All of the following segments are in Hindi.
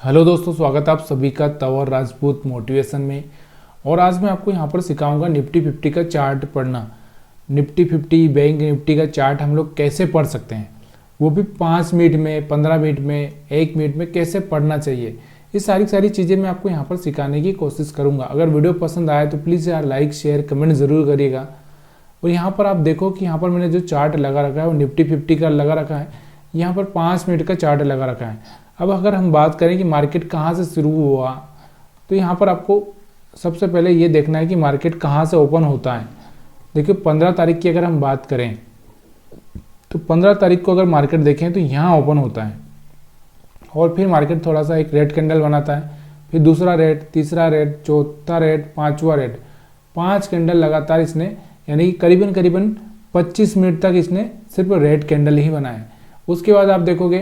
हेलो दोस्तों, स्वागत है आप सभी का तंवर राजपूत मोटिवेशन में। और आज मैं आपको यहाँ पर सिखाऊंगा निफ्टी 50 का चार्ट पढ़ना। निफ्टी 50 बैंक निफ्टी का चार्ट हम लोग कैसे पढ़ सकते हैं, वो भी 5 मिनट में, 15 मिनट में, 1 मिनट में कैसे पढ़ना चाहिए। ये सारी चीज़ें मैं आपको यहाँ पर सिखाने की कोशिश करूँगा। अगर वीडियो पसंद आए तो प्लीज़ यार लाइक शेयर कमेंट ज़रूर करिएगा। और यहाँ पर आप देखो कि यहाँ पर मैंने जो चार्ट लगा रखा है वो निफ्टी 50 का लगा रखा है। यहाँ पर 5 मिनट का चार्ट लगा रखा है। अब अगर हम बात करें कि मार्केट कहाँ से शुरू हुआ, तो यहाँ पर आपको सबसे पहले ये देखना है कि मार्केट कहाँ से ओपन होता है। देखिए 15 तारीख की अगर हम बात करें तो 15 तारीख को अगर मार्केट देखें तो यहाँ ओपन होता है और फिर मार्केट थोड़ा सा एक रेड कैंडल बनाता है, फिर दूसरा रेड, तीसरा रेड, चौथा रेड, पाँचवा रेड। 5 कैंडल लगातार इसने, यानी कि करीबन 25 मिनट तक इसने सिर्फ रेड कैंडल ही बनाया। उसके बाद आप देखोगे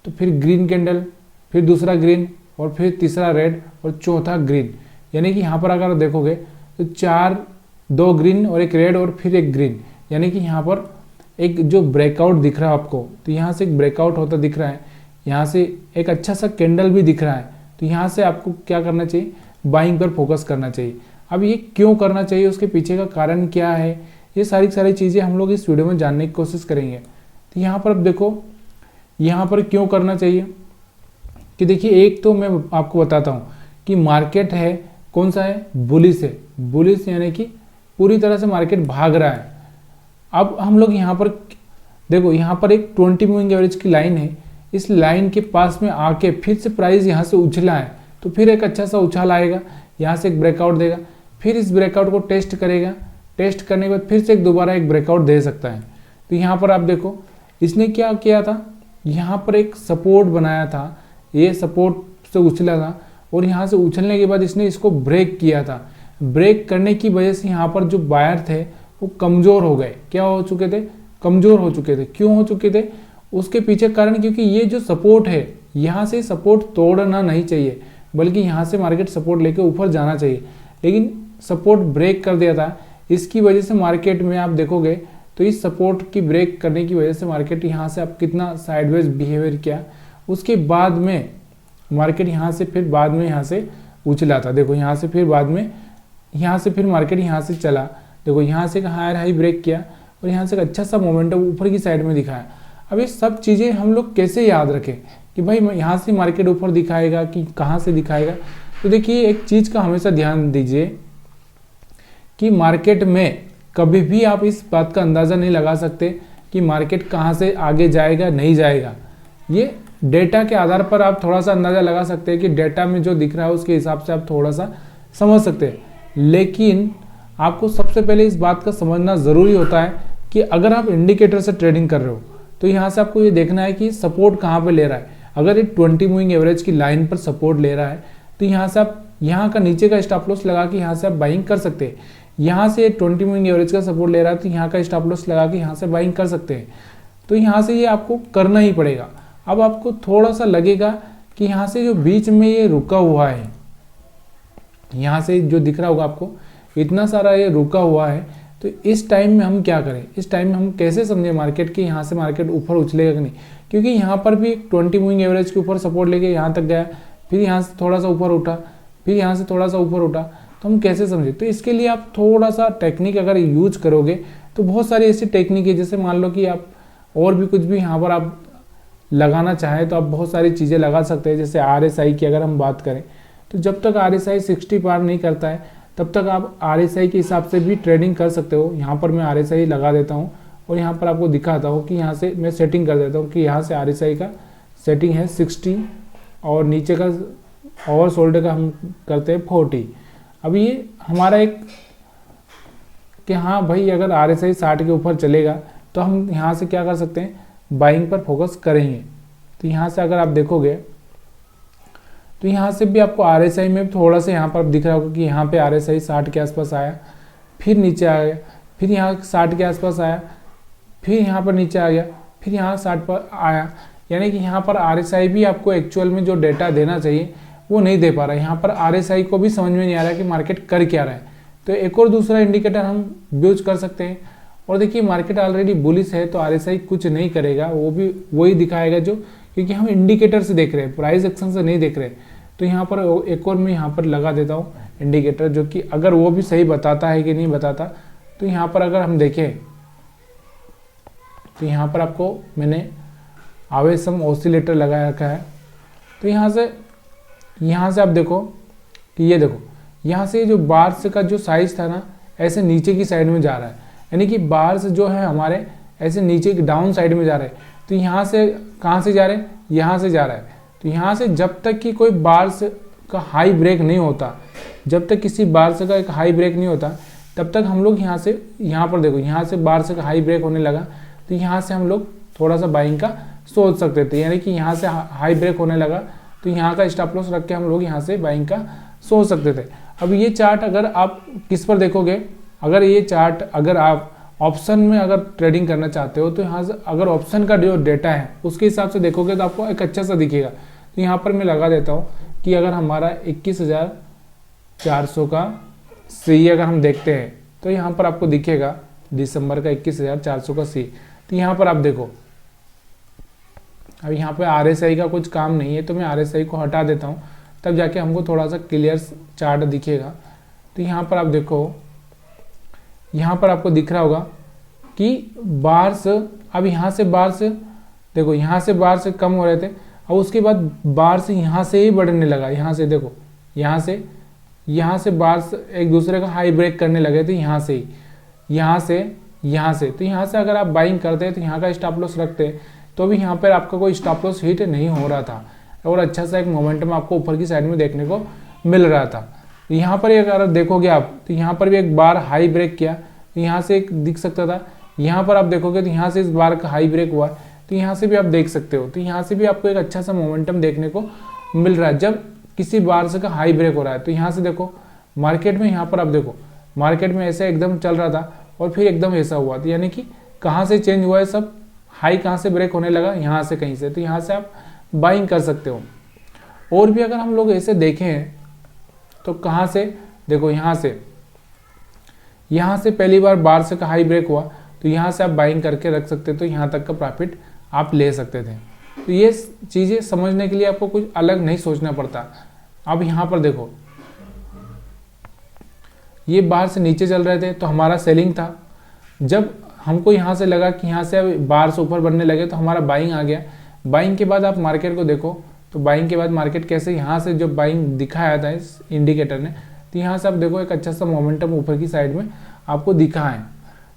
तो फिर ग्रीन कैंडल, फिर दूसरा ग्रीन और फिर तीसरा रेड और चौथा ग्रीन। यानी कि यहाँ पर अगर देखोगे तो 2 ग्रीन और एक रेड और फिर एक ग्रीन। यानी कि यहाँ पर एक जो ब्रेकआउट दिख रहा है आपको, तो यहाँ से एक ब्रेकआउट होता दिख रहा है, यहाँ से एक अच्छा सा कैंडल भी दिख रहा है। तो यहाँ से आपको क्या करना चाहिए, बाइंग पर फोकस करना चाहिए। अब ये क्यों करना चाहिए, उसके पीछे का कारण क्या है, ये सारी चीज़ें हम लोग इस वीडियो में जानने की कोशिश करेंगे। तो यहाँ पर अब देखो, यहाँ पर क्यों करना चाहिए कि देखिए, एक तो मैं आपको बताता हूँ कि मार्केट है कौन सा है, बुलिश है। बुलिश यानी कि पूरी तरह से मार्केट भाग रहा है। अब हम लोग यहाँ पर देखो, यहाँ पर एक 20 मूविंग एवरेज की लाइन है। इस लाइन के पास में आके फिर से प्राइस यहाँ से उछला है, तो फिर एक अच्छा सा उछाल आएगा, यहाँ से एक ब्रेकआउट देगा, फिर इस ब्रेकआउट को टेस्ट करेगा। टेस्ट करने के बाद फिर से दोबारा एक ब्रेकआउट दे सकता है। तो यहाँ पर आप देखो इसने क्या किया था, यहाँ पर एक सपोर्ट बनाया था, ये सपोर्ट से उछला था और यहाँ से उछलने के बाद इसने इसको ब्रेक किया था। ब्रेक करने की वजह से यहाँ पर जो बायर थे वो कमज़ोर हो गए। क्या हो चुके थे, कमज़ोर हो चुके थे। क्यों हो चुके थे, उसके पीछे कारण क्योंकि ये जो सपोर्ट है, यहाँ से सपोर्ट तोड़ना नहीं चाहिए, बल्कि यहाँ से मार्केट सपोर्ट लेके ऊपर जाना चाहिए, लेकिन सपोर्ट ब्रेक कर दिया था। इसकी वजह से मार्केट में आप देखोगे तो इस सपोर्ट की ब्रेक करने की वजह से मार्केट यहाँ से अब कितना साइडवेज बिहेवियर किया। उसके बाद में मार्केट यहाँ से फिर बाद में यहाँ से उछला था। देखो यहाँ से फिर बाद में यहाँ से फिर मार्केट यहाँ से चला। देखो यहाँ से एक हायर हाई ब्रेक किया और यहाँ से एक अच्छा सा मोमेंटम ऊपर की साइड में दिखाया। अब ये सब चीज़ें हम लोग कैसे याद रखें कि भाई यहाँ से मार्केट ऊपर दिखाएगा कि कहाँ से दिखाएगा। तो देखिए, एक चीज़ का हमेशा ध्यान दीजिए कि मार्केट में कभी भी आप इस बात का अंदाज़ा नहीं लगा सकते कि मार्केट कहाँ से आगे जाएगा नहीं जाएगा। ये डेटा के आधार पर आप थोड़ा सा अंदाज़ा लगा सकते हैं कि डेटा में जो दिख रहा है उसके हिसाब से आप थोड़ा सा समझ सकते हैं, लेकिन आपको सबसे पहले इस बात का समझना ज़रूरी होता है कि अगर आप इंडिकेटर से ट्रेडिंग कर रहे हो तो यहाँ से आपको ये देखना है कि सपोर्ट कहाँ पर ले रहा है। अगर ये 20 मूविंग एवरेज की लाइन पर सपोर्ट ले रहा है तो यहाँ से आप यहाँ का नीचे का स्टॉप लॉस लगा के यहाँ से आप बाइंग कर सकते हैं। यहाँ से 20 मूविंग एवरेज का सपोर्ट ले रहा है तो यहाँ का स्टॉप लॉस लगा के यहाँ से बाइंग कर सकते हैं। तो यहाँ से ये आपको करना ही पड़ेगा। अब आपको थोड़ा सा लगेगा कि यहाँ से जो बीच में ये रुका हुआ है, यहाँ से जो दिख रहा होगा आपको इतना सारा ये रुका हुआ है, तो इस टाइम में हम क्या करें, इस टाइम में हम कैसे समझें मार्केट की यहाँ से मार्केट ऊपर उछलेगा कि नहीं। क्योंकि यहाँ पर भी 20 मूविंग एवरेज के ऊपर सपोर्ट लेके यहाँ तक गया, फिर यहाँ से थोड़ा सा ऊपर उठा, फिर यहाँ से थोड़ा सा ऊपर उठा, तो हम कैसे समझे। तो इसके लिए आप थोड़ा सा टेक्निक अगर यूज करोगे तो बहुत सारी ऐसी टेक्निक है, जैसे मान लो कि आप और भी कुछ भी यहाँ पर आप लगाना चाहें तो आप बहुत सारी चीज़ें लगा सकते हैं। जैसे RSI की अगर हम बात करें तो जब तक RSI 60 पार नहीं करता है तब तक आप RSI के हिसाब से भी ट्रेडिंग कर सकते हो। यहाँ पर मैं RSI लगा देता हूँ और यहाँ पर आपको दिखाता हूँ कि यहाँ से मैं सेटिंग कर देता हूँ कि यहाँ से RSI का सेटिंग है 60 और नीचे का ओवर सोल्ड का हम करते हैं 40। अब ये हमारा एक कि हाँ भाई, अगर RSI 60 के ऊपर चलेगा तो हम यहाँ से क्या कर सकते हैं, बाइंग पर फोकस करेंगे। तो यहाँ से अगर आप देखोगे तो यहाँ से भी आपको RSI में थोड़ा सा यहाँ पर दिख रहा होगा कि यहाँ पे RSI 60 के आसपास आया, फिर नीचे आ गया, फिर यहाँ 60 के आसपास आया, फिर यहाँ पर नीचे आ गया, फिर यहाँ 60 पर आया। यानी कि यहाँ पर RSI भी आपको एक्चुअल में जो डेटा देना चाहिए वो नहीं दे पा रहा है। यहाँ पर RSI को भी समझ में नहीं आ रहा है कि मार्केट कर क्या रहा है। तो एक और दूसरा इंडिकेटर हम यूज कर सकते हैं। और देखिए, मार्केट ऑलरेडी बुलिश है तो RSI कुछ नहीं करेगा, वो भी वही दिखाएगा जो क्योंकि हम इंडिकेटर से देख रहे हैं, प्राइस एक्शन से नहीं देख रहे। तो यहाँ पर एक और मैं यहाँ पर लगा देता हूँ इंडिकेटर, जो कि अगर वो भी सही बताता है कि नहीं बताता। तो यहाँ पर अगर हम देखें तो यहाँ पर आपको मैंने आवेसम ऑसिलेटर लगा रखा है। तो यहाँ से आप देखो कि ये देखो, यहाँ से जो बार्स का जो साइज था ना, ऐसे नीचे की साइड में जा रहा है, यानी कि बार्स जो है हमारे ऐसे नीचे की डाउन साइड में जा रहे हैं। तो यहाँ से कहाँ से जा रहे हैं, यहाँ से जा रहा है। तो यहाँ से जब तक कि कोई बार्स का हाई ब्रेक नहीं होता, जब तक किसी बार्स का एक हाई ब्रेक नहीं होता, तब तक हम लोग यहाँ से, यहाँ पर देखो, यहाँ से बार्स का हाई ब्रेक होने लगा, तो यहाँ से हम लोग थोड़ा सा बाइंग का सोच सकते थे। यानी कि यहाँ से हाई ब्रेक होने लगा तो यहाँ का स्टॉप लॉस रख के हम लोग यहाँ से बाइंग का सोच सकते थे। अब ये चार्ट अगर आप किस पर देखोगे, अगर ये चार्ट अगर आप ऑप्शन में अगर ट्रेडिंग करना चाहते हो, तो यहाँ से अगर ऑप्शन का जो डेटा है उसके हिसाब से देखोगे तो आपको एक अच्छा सा दिखेगा। तो यहाँ पर मैं लगा देता हूँ कि अगर हमारा 21,400 का सी अगर हम देखते हैं, तो यहाँ पर आपको दिखेगा दिसंबर का 21,400 का सी। तो यहाँ पर आप देखो, अब यहाँ पे RSI का कुछ काम नहीं है, तो मैं RSI को हटा देता हूँ, तब जाके हमको थोड़ा सा क्लियर चार्ट दिखेगा। तो यहाँ पर आप देखो, यहाँ पर आपको दिख रहा होगा कि बार्स, अब यहाँ से बार्स देखो, यहाँ से बार्स कम हो रहे थे, और उसके बाद बार्स यहाँ से ही बढ़ने लगा। यहाँ से देखो, यहाँ से बार्स एक दूसरे का हाई ब्रेक करने लगे थे, यहाँ से ही, यहाँ से। तो यहाँ से अगर आप बाइंग करते तो यहाँ का स्टॉप लॉस रखते तो भी यहाँ पर आपका कोई स्टॉप लॉस हिट नहीं हो रहा था, और अच्छा सा एक मोमेंटम आपको ऊपर की साइड में देखने को मिल रहा था। यहाँ पर अगर देखोगे आप, तो यहाँ पर भी एक बार हाई ब्रेक किया, तो यहाँ से एक दिख सकता था। यहाँ पर आप देखोगे तो यहाँ से इस बार का हाई ब्रेक हुआ, तो यहाँ से भी आप देख सकते हो। तो यहाँ से भी आपको एक अच्छा सा मोमेंटम देखने को मिल रहा है जब किसी बार से का हाई ब्रेक हो रहा है। तो यहाँ से देखो मार्केट में, यहाँ पर आप देखो मार्केट में ऐसे एकदम चल रहा था और फिर एकदम ऐसा हुआ। तो यानी कि कहाँ से चेंज हुआ है सब, हाई कहाँ से ब्रेक होने लगा, यहाँ से कहीं से। तो यहाँ से आप बाइंग कर सकते हो। और भी अगर हम लोग ऐसे देखें तो कहाँ से देखो, यहाँ से पहली बार बार से का हाई ब्रेक हुआ, तो यहाँ से आप बाइंग करके रख सकते, तो यहाँ तक का प्रॉफिट आप ले सकते थे। तो ये चीज़ें समझने के लिए आपको कुछ अलग नहीं सोचना पड़ता। अब यहाँ पर देखो, ये बाहर से नीचे चल रहे थे तो हमारा सेलिंग था। जब हमको यहाँ से लगा कि यहाँ से अब बाहर से ऊपर बढ़ने लगे तो हमारा बाइंग आ गया। बाइंग के बाद आप मार्केट को देखो, तो बाइंग के बाद मार्केट कैसे यहाँ से जो बाइंग दिखाया था इस इंडिकेटर ने, तो यहाँ से आप देखो एक अच्छा सा मोमेंटम ऊपर की साइड में आपको दिखा है।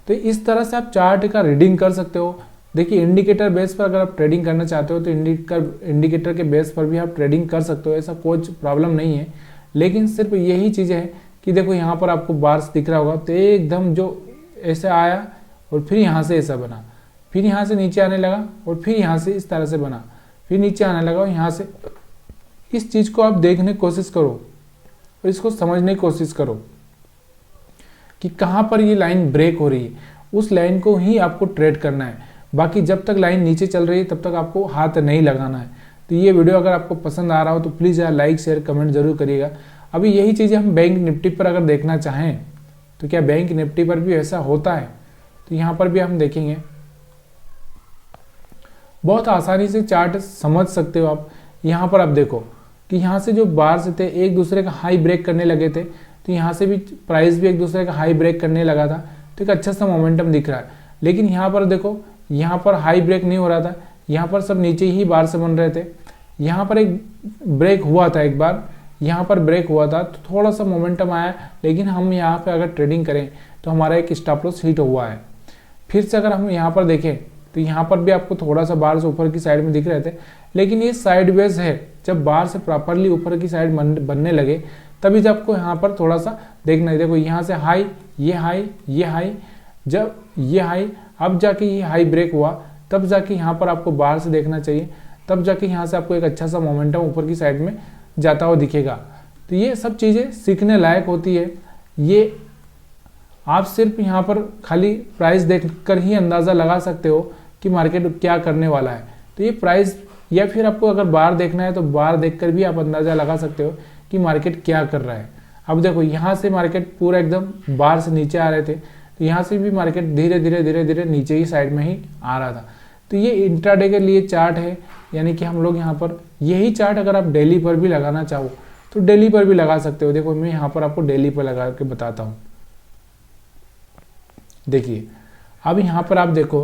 तो इस तरह से आप चार्ट का रीडिंग कर सकते हो। देखिए इंडिकेटर बेस पर अगर आप ट्रेडिंग करना चाहते हो तो इंडिकेटर के बेस पर भी आप ट्रेडिंग कर सकते हो, ऐसा कुछ प्रॉब्लम नहीं है। लेकिन सिर्फ यही चीज़ है कि देखो यहाँ पर आपको बार्स दिख रहा होगा, तो एकदम जो ऐसा आया और फिर यहाँ से ऐसा बना, फिर यहाँ से नीचे आने लगा और फिर यहाँ से इस तरह से बना, फिर नीचे आने लगा और यहाँ से। इस चीज़ को आप देखने की कोशिश करो और इसको समझने की कोशिश करो कि कहाँ पर ये लाइन ब्रेक हो रही है, उस लाइन को ही आपको ट्रेड करना है। बाकी जब तक लाइन नीचे चल रही है तब तक आपको हाथ नहीं लगाना है। तो ये वीडियो अगर आपको पसंद आ रहा हो तो प्लीज़ यार लाइक शेयर कमेंट जरूर करिएगा। अभी यही चीज़ें हम बैंक निफ्टी पर अगर देखना चाहें तो क्या बैंक निफ्टी पर भी ऐसा होता है, तो यहाँ पर भी हम देखेंगे। बहुत आसानी से चार्ट समझ सकते हो आप। यहाँ पर आप देखो कि यहाँ से जो बार्स थे एक दूसरे का हाई ब्रेक करने लगे थे, तो यहाँ से भी प्राइस भी एक दूसरे का हाई ब्रेक करने लगा था, तो एक अच्छा सा मोमेंटम दिख रहा है। लेकिन यहाँ पर देखो, यहाँ पर हाई ब्रेक नहीं हो रहा था, यहाँ पर सब नीचे ही बार से बन रहे थे। यहाँ पर एक ब्रेक हुआ था, एक बार यहाँ पर ब्रेक हुआ था तो थोड़ा सा मोमेंटम आया, लेकिन हम यहाँ पे अगर ट्रेडिंग करें तो हमारा एक स्टॉप लॉस हिट हुआ है। फिर से अगर हम यहाँ पर देखें तो यहाँ पर भी आपको थोड़ा सा बार से ऊपर की साइड में दिख रहे थे, लेकिन ये साइडवेज है। जब बार से प्रॉपरली ऊपर की साइड बनने लगे तभी जब आपको यहाँ पर थोड़ा सा देखना है। देखो यहाँ से हाई, ये हाई, ये हाई, जब ये हाई, अब जाके ये हाई ब्रेक हुआ, तब जाके यहाँ पर आपको बाहर से देखना चाहिए, तब जाके यहाँ से आपको एक अच्छा सा मोमेंटम ऊपर की साइड में जाता हुआ दिखेगा। तो ये सब चीज़ें सीखने लायक होती है। ये आप सिर्फ यहाँ पर खाली प्राइस देखकर ही अंदाज़ा लगा सकते हो कि मार्केट क्या करने वाला है। तो ये प्राइस, या फिर आपको अगर बार देखना है तो बार देखकर भी आप अंदाज़ा लगा सकते हो कि मार्केट क्या कर रहा है। अब देखो यहाँ से मार्केट पूरा एकदम बार से नीचे आ रहे थे, तो यहाँ से भी मार्केट धीरे धीरे नीचे ही साइड में ही आ रहा था। तो ये इंट्राडे के लिए चार्ट है, यानी कि हम लोग यहाँ पर यही चार्ट अगर आप डेली पर भी लगाना चाहो तो डेली पर भी लगा सकते हो। देखो मैं यहाँ पर आपको डेली पर लगा के बताता हूँ। देखिए अब यहाँ पर आप देखो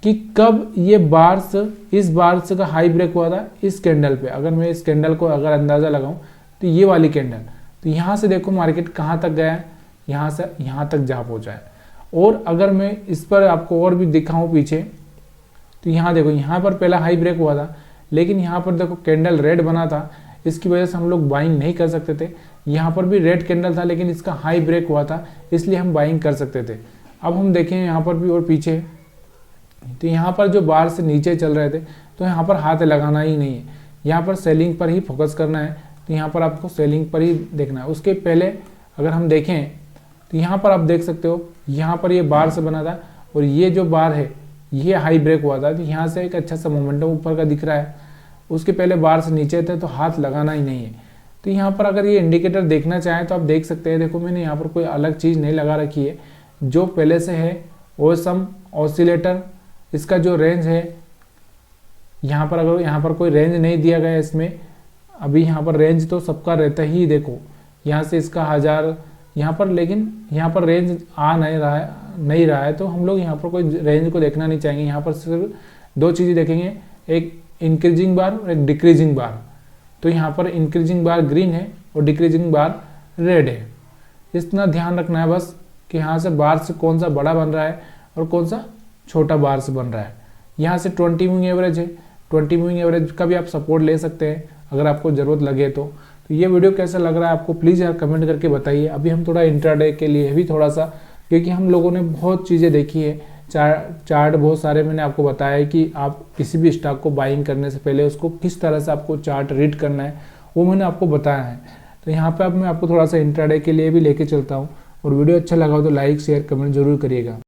कि कब ये बार्स, इस बार्स का हाई ब्रेक हुआ था इस कैंडल पे। अगर मैं इस कैंडल को अगर अंदाज़ा लगाऊं तो ये वाली कैंडल, तो यहाँ से देखो मार्केट कहाँ तक गया है, यहाँ से यहाँ तक जा पहुँचा है। और अगर मैं इस पर आपको और भी दिखाऊं पीछे, तो यहाँ देखो यहाँ पर पहला हाई ब्रेक हुआ था, लेकिन यहाँ पर देखो कैंडल रेड बना था, इसकी वजह से हम लोग बाइंग नहीं कर सकते थे। यहाँ पर भी रेड कैंडल था लेकिन इसका हाई ब्रेक हुआ था, इसलिए हम बाइंग कर सकते थे। अब हम देखें यहाँ पर भी और पीछे, तो यहाँ पर जो बार से नीचे चल रहे थे तो यहाँ पर हाथ लगाना ही नहीं है, यहाँ पर सेलिंग पर ही फोकस करना है। तो यहाँ पर आपको सेलिंग पर ही देखना है। उसके पहले अगर हम देखें तो यहाँ पर आप देख सकते हो, यहाँ पर ये बार से बना था और ये जो बार है ये हाई ब्रेक हुआ था, तो यहाँ से एक अच्छा सा मोमेंटम ऊपर का दिख रहा है। उसके पहले बार से नीचे थे तो हाथ लगाना ही नहीं है। तो यहाँ पर अगर ये इंडिकेटर देखना चाहें तो आप देख सकते हैं। देखो मैंने यहाँ पर कोई अलग चीज़ नहीं लगा रखी है, जो पहले से है ओसम ऑसिलेटर, इसका जो रेंज है यहाँ पर, अगर यहाँ पर कोई रेंज नहीं दिया गया इसमें, अभी यहाँ पर रेंज तो सबका रहता ही, देखो यहाँ से इसका 1000 यहाँ पर, लेकिन यहाँ पर रेंज आ नहीं रहा है तो हम लोग यहाँ पर कोई रेंज को देखना नहीं चाहेंगे। यहाँ पर सिर्फ दो चीज़ें देखेंगे, एक इंक्रीजिंग बार और एक डिक्रीजिंग बार। तो यहाँ पर इंक्रीजिंग बार ग्रीन है और डिक्रीजिंग बार रेड है। इतना ध्यान रखना है बस कि यहाँ से बार से कौन सा बड़ा बन रहा है और कौन सा छोटा बार से बन रहा है। यहाँ से 20 मूविंग एवरेज है, 20 मूविंग एवरेज का भी आप सपोर्ट ले सकते हैं अगर आपको ज़रूरत लगे तो। ये वीडियो कैसा लग रहा है आपको प्लीज़ यार कमेंट करके बताइए। अभी हम थोड़ा इंट्राडे के लिए भी थोड़ा सा, क्योंकि हम लोगों ने बहुत चीज़ें देखी है, चार्ट बहुत सारे मैंने आपको बताया है कि आप किसी भी स्टॉक को बाइंग करने से पहले उसको किस तरह से आपको चार्ट रीड करना है वो मैंने आपको बताया है। तो यहाँ पे अब मैं आपको थोड़ा सा इंट्राडे के लिए भी लेके चलता हूँ। और वीडियो अच्छा लगा हो तो लाइक शेयर कमेंट जरूर करिएगा।